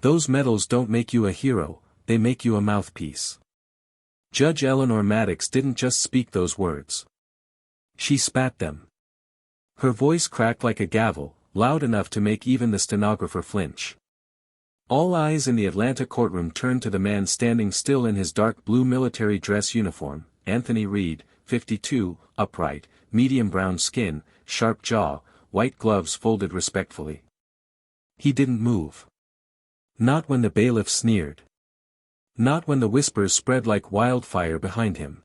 Those medals don't make you a hero, they make you a mouthpiece. Judge Eleanor Maddox didn't just speak those words. She spat them. Her voice cracked like a gavel, loud enough to make even the stenographer flinch. All eyes in the Atlanta courtroom turned to the man standing still in his dark blue military dress uniform, Anthony Reed, 52, upright, medium brown skin, sharp jaw, white gloves folded respectfully. He didn't move. Not when the bailiff sneered. Not when the whispers spread like wildfire behind him.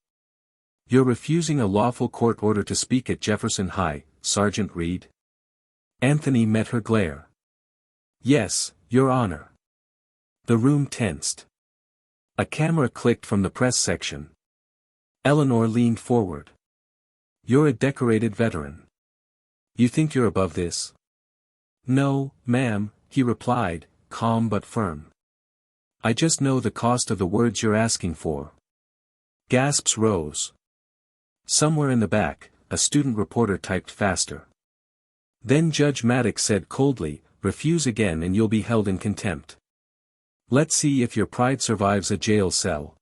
"You're refusing a lawful court order to speak at Jefferson High, Sergeant Reed?" Anthony met her glare. "Yes, Your Honor." The room tensed. A camera clicked from the press section. Eleanor leaned forward. "You're a decorated veteran. You think you're above this?" "No, ma'am," he replied, calm but firm. "I just know the cost of the words you're asking for." Gasps rose. Somewhere in the back, a student reporter typed faster. Then Judge Maddox said coldly, "Refuse again and you'll be held in contempt. Let's see if your pride survives a jail cell."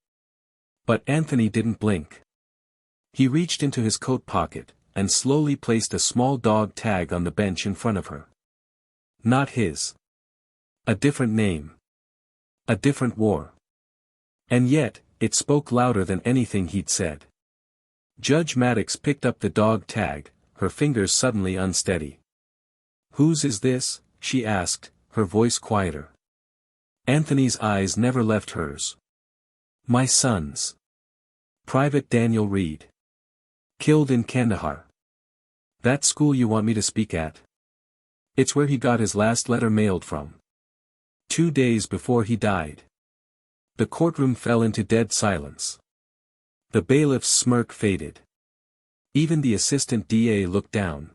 But Anthony didn't blink. He reached into his coat pocket, and slowly placed a small dog tag on the bench in front of her. Not his. A different name. A different war. And yet, it spoke louder than anything he'd said. Judge Maddox picked up the dog tag, her fingers suddenly unsteady. "Whose is this?" she asked, her voice quieter. Anthony's eyes never left hers. "My son's. Private Daniel Reed. Killed in Kandahar. That school you want me to speak at? It's where he got his last letter mailed from. 2 days before he died." The courtroom fell into dead silence. The bailiff's smirk faded. Even the assistant DA looked down.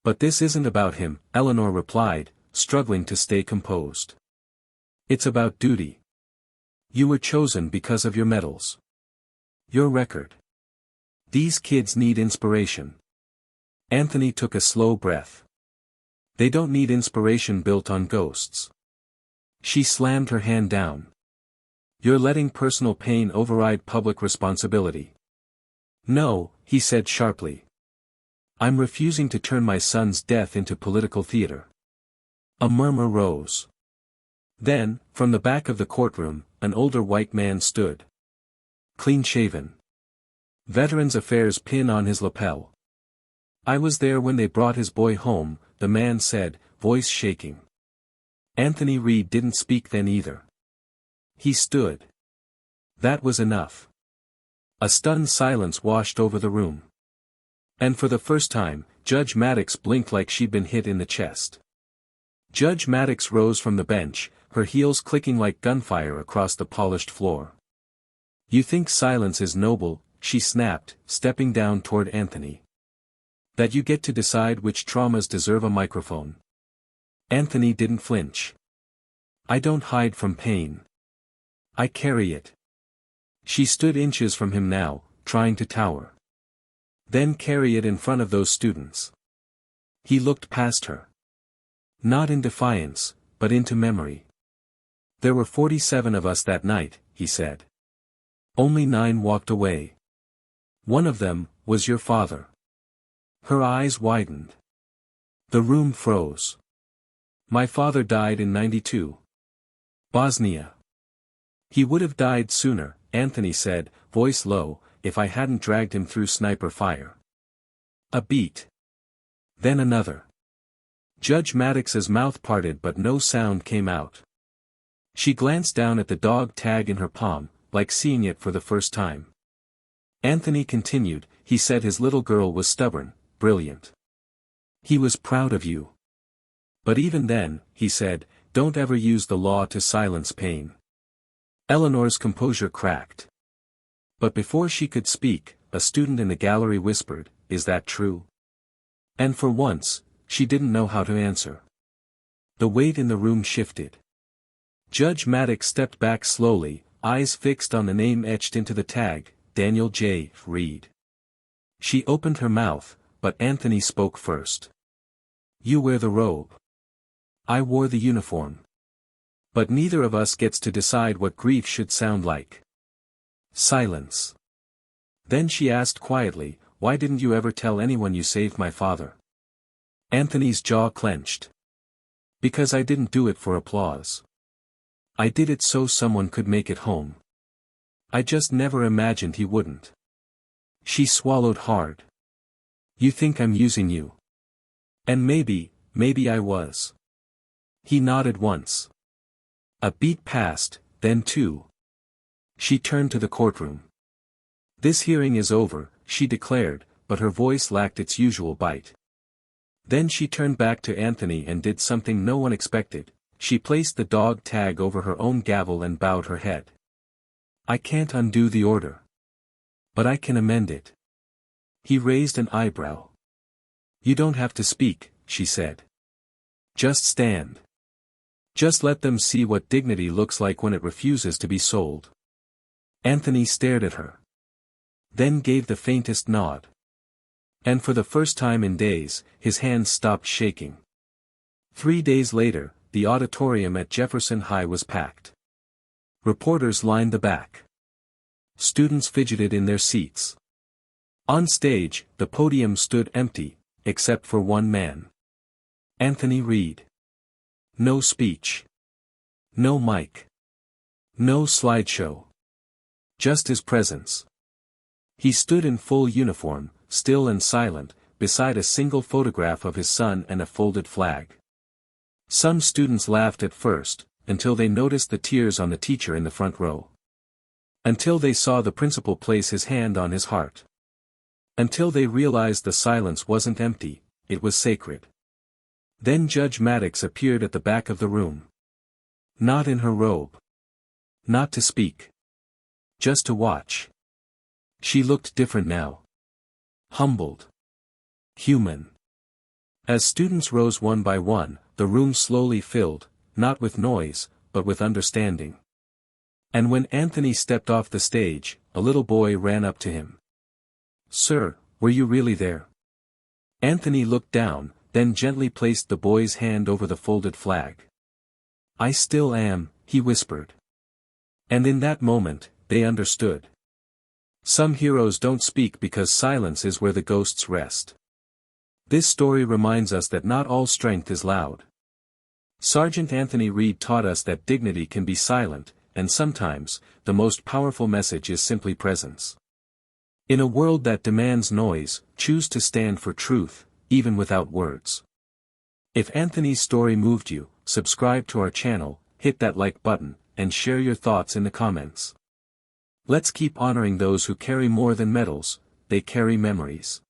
"But this isn't about him," Eleanor replied, struggling to stay composed. "It's about duty. You were chosen because of your medals. Your record. These kids need inspiration." Anthony took a slow breath. "They don't need inspiration built on ghosts." She slammed her hand down. "You're letting personal pain override public responsibility." "No," he said sharply. "I'm refusing to turn my son's death into political theater." A murmur rose. Then, from the back of the courtroom, an older white man stood. Clean-shaven. Veterans Affairs pin on his lapel. "I was there when they brought his boy home," the man said, voice shaking. Anthony Reed didn't speak then either. He stood. That was enough. A stunned silence washed over the room. And for the first time, Judge Maddox blinked like she'd been hit in the chest. Judge Maddox rose from the bench, her heels clicking like gunfire across the polished floor. "You think silence is noble," she snapped, stepping down toward Anthony. "That you get to decide which traumas deserve a microphone?" Anthony didn't flinch. "I don't hide from pain. I carry it." She stood inches from him now, trying to tower. "Then carry it in front of those students." He looked past her. Not in defiance, but into memory. "There were 47 of us that night," he said. "Only 9 walked away. One of them was your father." Her eyes widened. The room froze. "My father died in '92. Bosnia." "He would have died sooner," Anthony said, voice low, "if I hadn't dragged him through sniper fire." A beat. Then another. Judge Maddox's mouth parted but no sound came out. She glanced down at the dog tag in her palm, like seeing it for the first time. Anthony continued, "He said his little girl was stubborn, brilliant. He was proud of you. But even then," he said, "don't ever use the law to silence pain." Eleanor's composure cracked. But before she could speak, a student in the gallery whispered, "Is that true?" And for once, she didn't know how to answer. The weight in the room shifted. Judge Maddox stepped back slowly, eyes fixed on the name etched into the tag, Daniel J. Reed. She opened her mouth, but Anthony spoke first. "You wear the robe. I wore the uniform. But neither of us gets to decide what grief should sound like. Silence. Then she asked quietly, "Why didn't you ever tell anyone you saved my father?" Anthony's jaw clenched. "Because I didn't do it for applause. I did it so someone could make it home. I just never imagined he wouldn't." She swallowed hard. "You think I'm using you?" "And maybe I was." He nodded once. A beat passed, then two. She turned to the courtroom. "This hearing is over," she declared, but her voice lacked its usual bite. Then she turned back to Anthony and did something no one expected. She placed the dog tag over her own gavel and bowed her head. "I can't undo the order. But I can amend it." He raised an eyebrow. "You don't have to speak," she said. "Just stand. Just let them see what dignity looks like when it refuses to be sold." Anthony stared at her. Then gave the faintest nod. And for the first time in days, his hands stopped shaking. 3 days later, the auditorium at Jefferson High was packed. Reporters lined the back. Students fidgeted in their seats. On stage, the podium stood empty, except for one man. Anthony Reed. No speech. No mic. No slideshow. Just his presence. He stood in full uniform, still and silent, beside a single photograph of his son and a folded flag. Some students laughed at first, until they noticed the tears on the teacher in the front row. Until they saw the principal place his hand on his heart. Until they realized the silence wasn't empty, it was sacred. Then Judge Maddox appeared at the back of the room. Not in her robe. Not to speak. Just to watch. She looked different now. Humbled. Human. As students rose one by one, the room slowly filled, not with noise, but with understanding. And when Anthony stepped off the stage, a little boy ran up to him. "Sir, were you really there?" Anthony looked down, then gently placed the boy's hand over the folded flag. "I still am," he whispered. And in that moment, they understood. Some heroes don't speak because silence is where the ghosts rest. This story reminds us that not all strength is loud. Sergeant Anthony Reed taught us that dignity can be silent, and sometimes, the most powerful message is simply presence. In a world that demands noise, choose to stand for truth, even without words. If Anthony's story moved you, subscribe to our channel, hit that like button, and share your thoughts in the comments. Let's keep honoring those who carry more than medals, they carry memories.